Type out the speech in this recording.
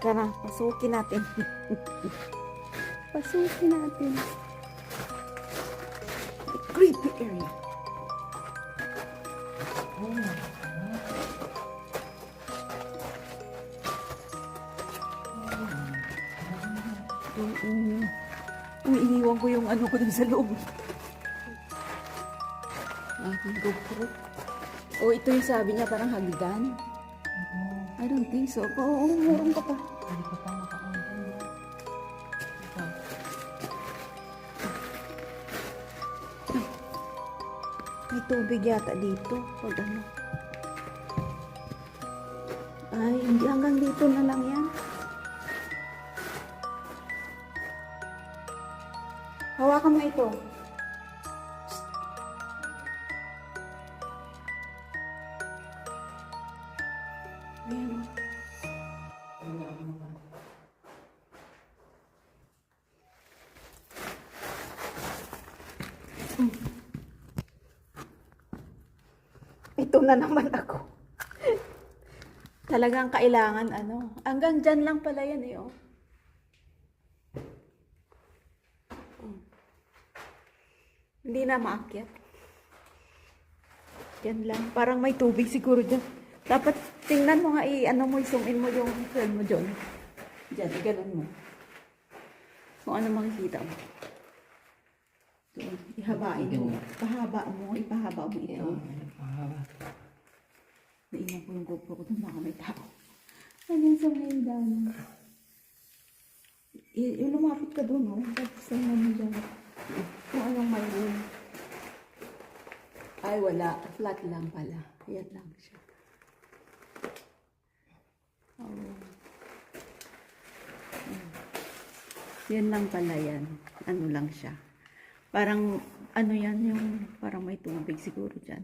Tara, pasukin natin. Pasukin natin. The creepy area. Oh my God. Iniiwan ko yung ano ko dun sa loob. Aking GoPro. Oh, ito yung sabi niya parang hagdan. I don't think so. Oo, meron ka pa. Hindi ko pa nakakampan. May tubig yata dito. Pag ano. Ay, hindi hanggang dito na lang yan. Hawakan mo ito. Ayan. Ito na naman ako. Talagang kailangan ano. Hanggang dyan lang pala yan eh. Oh. Hindi na maakyat. Yan lang. Parang may tubig siguro dyan. Dapat tingnan mo nga ano mo, zoom in mo yung film mo dyan. Dyan, ganun mo. Kung ano makikita mo. Doon, ihabain mo. Ipahaba mo ito. Nainan ko yung GoPro ko doon, baka may tao. Ayan sa may daan. Lumapit ka doon, no? Tapos mo dyan. Kung anong mayroon. Ay, wala. Flat lang pala. Ayan lang siya. Oh. Yan lang pala yan. Ano lang siya. Parang, ano yan, yung parang may tubig siguro dyan.